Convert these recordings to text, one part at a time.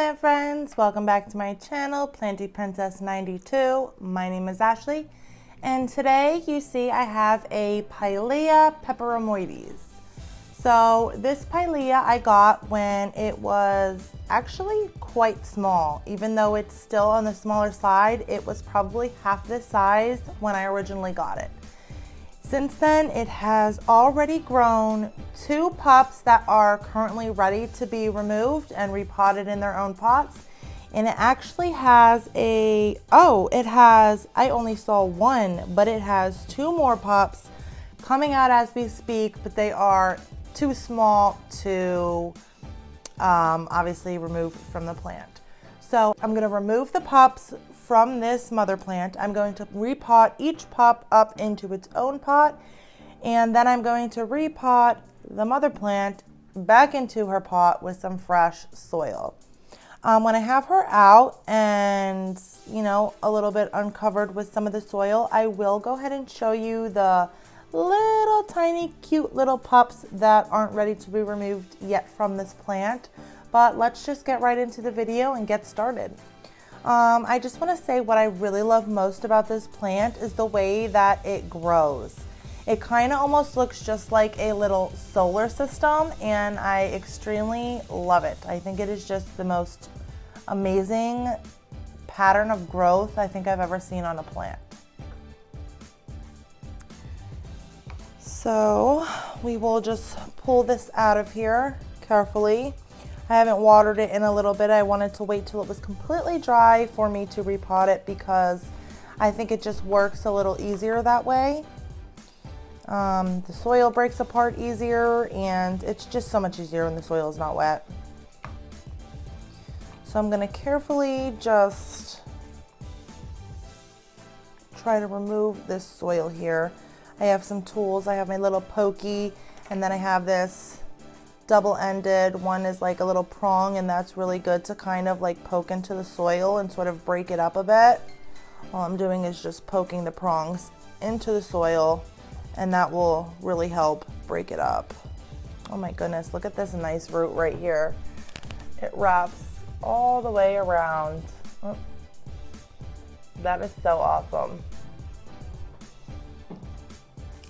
plant friends, welcome back to my channel, Planty Princess 92. My name is Ashley, and today you see I have a Pilea Peperomioides. So this Pilea I got when it was actually quite small. Even though it's still on the smaller side, it was probably half this size when I originally got it. Since then, it has already grown 2 pups that are currently ready to be removed and repotted in their own pots. And it actually has I only saw 1, but it has 2 more pups coming out as we speak, but they are too small to obviously remove from the plant. So I'm gonna remove the pups from this mother plant. I'm going to repot each pup up into its own pot, and then I'm going to repot the mother plant back into her pot with some fresh soil. When I have her out and, a little bit uncovered with some of the soil, I will go ahead and show you the little tiny cute little pups that aren't ready to be removed yet from this plant. But let's just get right into the video and get started. I just want to say what I really love most about this plant is the way that it grows. It kind of almost looks just like a little solar system, and I extremely love it. I think it is just the most amazing pattern of growth I think I've ever seen on a plant. So we will just pull this out of here carefully. I haven't watered it in a little bit. I wanted to wait till it was completely dry for me to repot it because I think it just works a little easier that way. The soil breaks apart easier, and it's just so much easier when the soil is not wet. So I'm gonna carefully just try to remove this soil here. I have some tools. I have my little pokey, and then I have this double-ended one is like a little prong, and that's really good to kind of like poke into the soil and sort of break it up a bit. All I'm doing is just poking the prongs into the soil, and that will really help break it up. Oh my goodness, look at this nice root right here. It wraps all the way around. Oh, that is so awesome.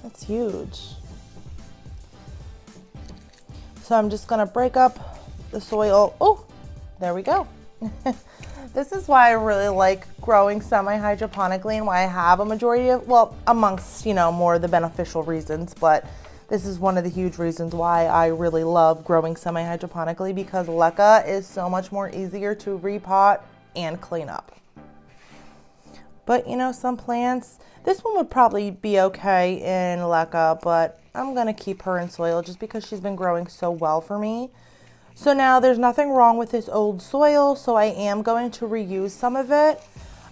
That's huge. So I'm just gonna break up the soil. Oh, there we go. This is why I really like growing semi-hydroponically and why I have a majority of, well, amongst, more of the beneficial reasons, but this is one of the huge reasons why I really love growing semi-hydroponically, because leca is so much more easier to repot and clean up. But some plants, this one would probably be okay in leca, but I'm gonna keep her in soil just because she's been growing so well for me. So now there's nothing wrong with this old soil, so I am going to reuse some of it.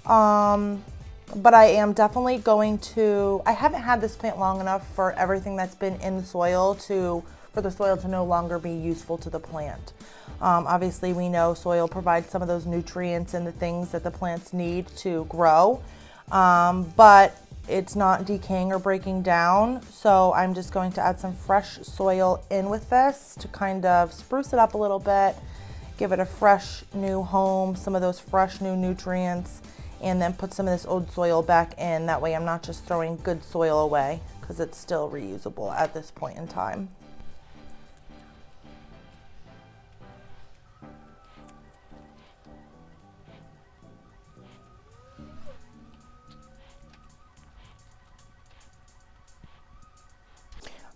But I am definitely going to, I haven't had this plant long enough for everything that's been in the soil for the soil to no longer be useful to the plant. Obviously we know soil provides some of those nutrients and the things that the plants need to grow, but it's not decaying or breaking down. So I'm just going to add some fresh soil in with this to kind of spruce it up a little bit, give it a fresh new home, some of those fresh new nutrients, and then put some of this old soil back in. That way I'm not just throwing good soil away, because it's still reusable at this point in time.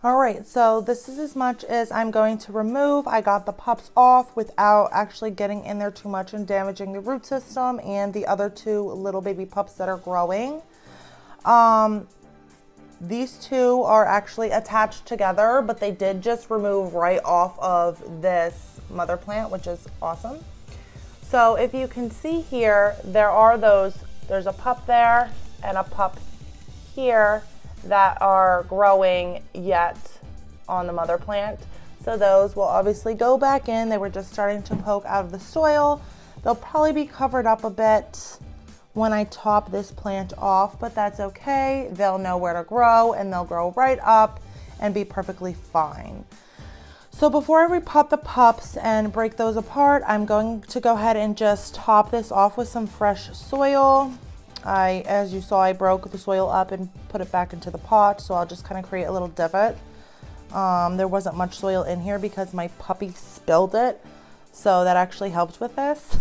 All right, so this is as much as I'm going to remove. I got the pups off without actually getting in there too much and damaging the root system and the other 2 little baby pups that are growing. These 2 are actually attached together, but they did just remove right off of this mother plant, which is awesome. So if you can see here, there's a pup there and a pup here that are growing yet on the mother plant. So those will obviously go back in. They were just starting to poke out of the soil. They'll probably be covered up a bit when I top this plant off, but that's okay. They'll know where to grow, and they'll grow right up and be perfectly fine. So before I repot the pups and break those apart, I'm going to go ahead and just top this off with some fresh soil. As you saw, I broke the soil up and put it back into the pot, so I'll just kind of create a little divot. There wasn't much soil in here because my puppy spilled it, so that actually helped with this.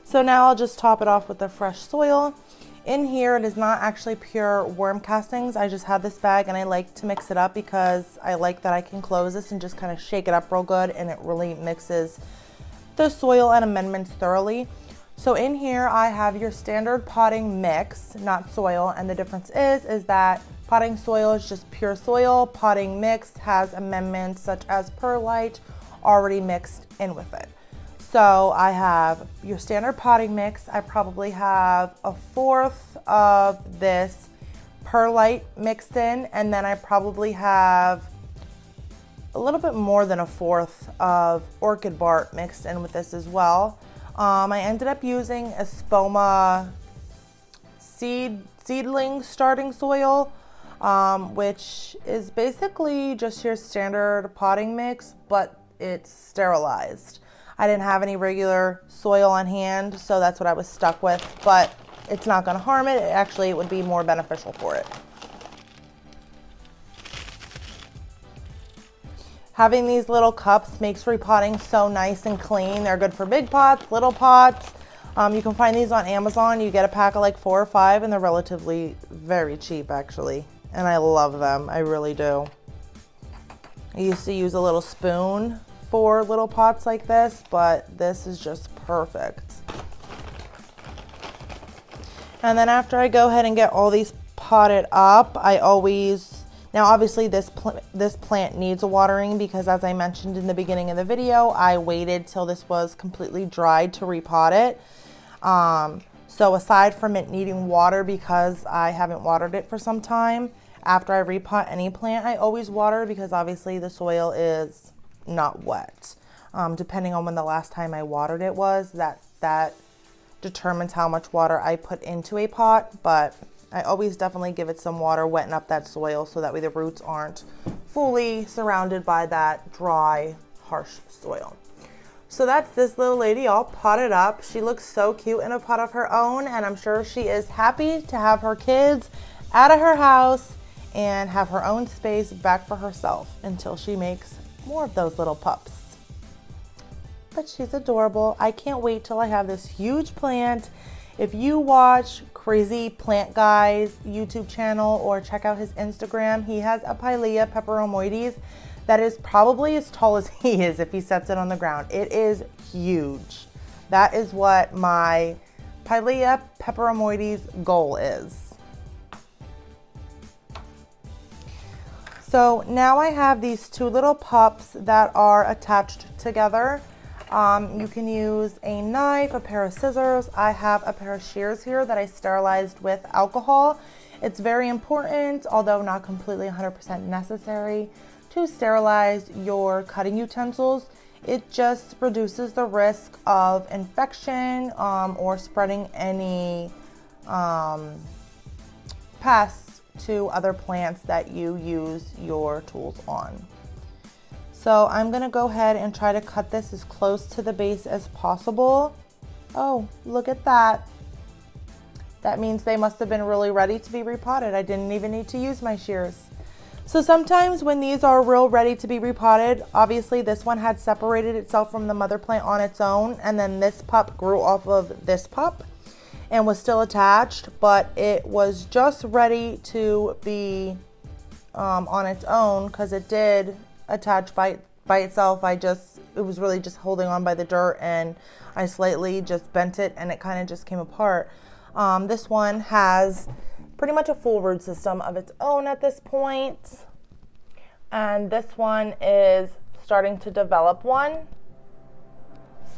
So now I'll just top it off with the fresh soil. In here, it is not actually pure worm castings. I just have this bag and I like to mix it up because I like that I can close this and just kind of shake it up real good, and it really mixes the soil and amendments thoroughly. So in here I have your standard potting mix, not soil, and the difference is that potting soil is just pure soil. Potting mix has amendments such as perlite already mixed in with it. So I have your standard potting mix. I probably have 1/4 of this perlite mixed in, and then I probably have a little bit more than 1/4 of orchid bark mixed in with this as well. I ended up using a Spoma seedling starting soil, which is basically just your standard potting mix, but it's sterilized. I didn't have any regular soil on hand, so that's what I was stuck with, but it's not going to harm it. Actually, it would be more beneficial for it. Having these little cups makes repotting so nice and clean. They're good for big pots, little pots. You can find these on Amazon. You get a pack of like 4 or 5, and they're relatively very cheap actually. And I love them, I really do. I used to use a little spoon for little pots like this, but this is just perfect. And then after I go ahead and get all these potted up, now obviously this plant needs a watering because, as I mentioned in the beginning of the video, I waited till this was completely dried to repot it. So aside from it needing water, because I haven't watered it for some time, after I repot any plant, I always water because obviously the soil is not wet. Depending on when the last time I watered it was, that determines how much water I put into a pot, but I always definitely give it some water, wetting up that soil so that way the roots aren't fully surrounded by that dry, harsh soil. So that's this little lady all potted up. She looks so cute in a pot of her own, and I'm sure she is happy to have her kids out of her house and have her own space back for herself until she makes more of those little pups. But she's adorable. I can't wait till I have this huge plant. If you watch Crazy Plant Guy's YouTube channel or check out his Instagram, he has a Pilea Peperomioides that is probably as tall as he is if he sets it on the ground. It is huge. That is what my Pilea Peperomioides goal is. So now I have these 2 little pups that are attached together. You can use a knife, a pair of scissors. I have a pair of shears here that I sterilized with alcohol. It's very important, although not completely 100% necessary, to sterilize your cutting utensils. It just reduces the risk of infection or spreading any pests to other plants that you use your tools on. So I'm gonna go ahead and try to cut this as close to the base as possible. Oh, look at that. That means they must have been really ready to be repotted. I didn't even need to use my shears. So sometimes when these are real ready to be repotted, obviously this one had separated itself from the mother plant on its own, and then this pup grew off of this pup and was still attached, but it was just ready to be on its own because it did attach by itself. It was really just holding on by the dirt, and I slightly just bent it and it kind of just came apart. This one has pretty much a full root system of its own at this point, and this one is starting to develop one.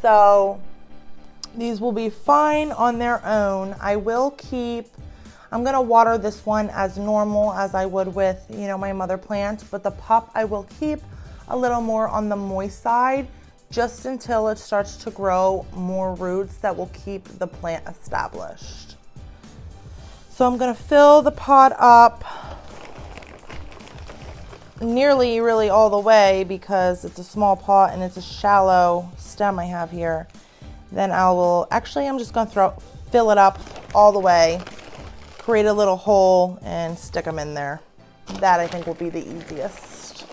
So these will be fine on their own. I'm gonna water this one as normal as I would with, my mother plant, but the pup I will keep a little more on the moist side just until it starts to grow more roots that will keep the plant established. So I'm gonna fill the pot up nearly really all the way because it's a small pot and it's a shallow stem I have here, then I'm just going to fill it up all the way, create a little hole and stick them in there. That I think will be the easiest.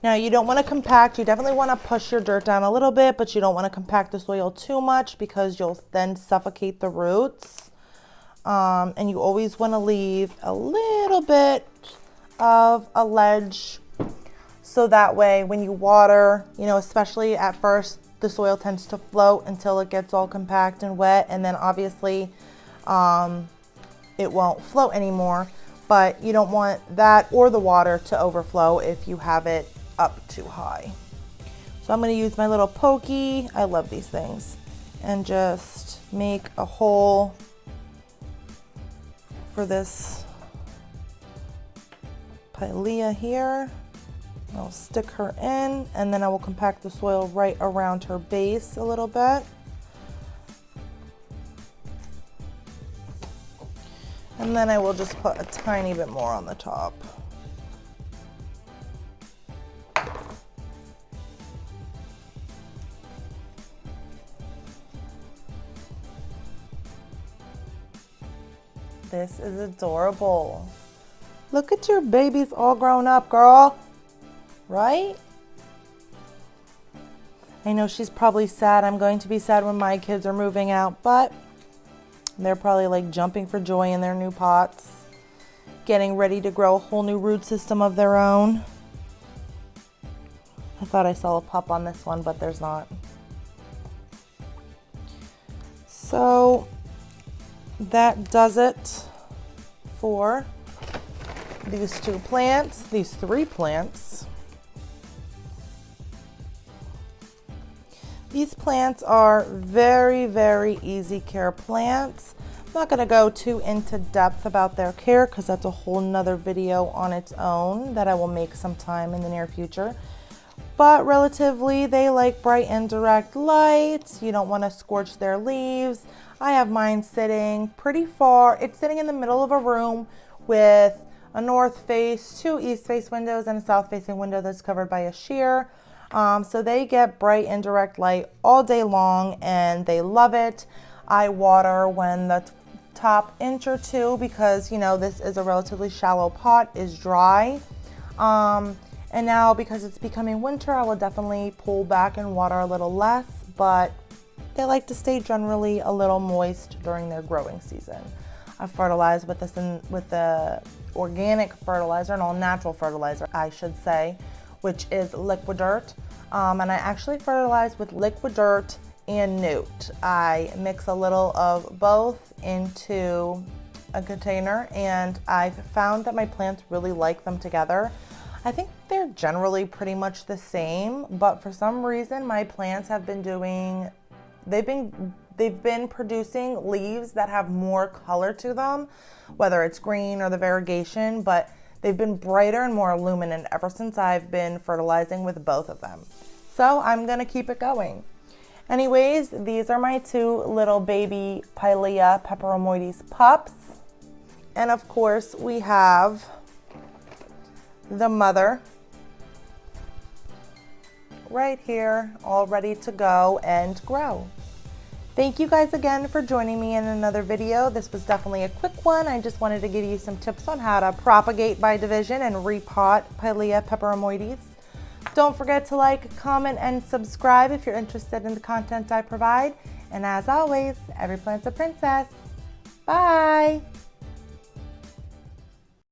Now you don't want to compact, you definitely want to push your dirt down a little bit, but you don't want to compact the soil too much because you'll then suffocate the roots. And you always want to leave a little bit of a ledge so that way when you water, you know, especially at first, the soil tends to float until it gets all compact and wet, and then obviously it won't float anymore, but you don't want that or the water to overflow if you have it up too high. So I'm going to use my little pokey, I love these things, and just make a hole for this Pilea here. I'll stick her in, and then I will compact the soil right around her base a little bit. And then I will just put a tiny bit more on the top. This is adorable. Look at your babies all grown up, girl. Right? I know she's probably sad. I'm going to be sad when my kids are moving out, but they're probably like jumping for joy in their new pots, getting ready to grow a whole new root system of their own. I thought I saw a pup on this one, but there's not. So that does it for these three plants. These plants are very, very easy care plants. I'm not going to go too into depth about their care because that's a whole nother video on its own that I will make sometime in the near future. But relatively, they like bright and direct light. You don't want to scorch their leaves. I have mine sitting pretty far. It's sitting in the middle of a room with a north face, 2 east face windows, and a south facing window that's covered by a sheer. So they get bright and direct light all day long and they love it. I water when the top inch or two, because you know this is a relatively shallow pot, is dry. And now because it's becoming winter, I will definitely pull back and water a little less, but they like to stay generally a little moist during their growing season. I fertilize with the organic fertilizer, an all natural fertilizer, I should say, which is liquid dirt. And I actually fertilize with liquid dirt and newt. I mix a little of both into a container, and I've found that my plants really like them together. I think they're generally pretty much the same, but for some reason my plants have been they've been producing leaves that have more color to them, whether it's green or the variegation, but they've been brighter and more luminant ever since I've been fertilizing with both of them. So I'm gonna keep it going. Anyways, these are my 2 little baby Pilea Peperomioides pups. And of course we have the mother right here, all ready to go and grow. Thank you guys again for joining me in another video. This was definitely a quick one. I just wanted to give you some tips on how to propagate by division and repot Pilea Peperomioides. Don't forget to like, comment, and subscribe if you're interested in the content I provide. And as always, every plant's a princess. Bye!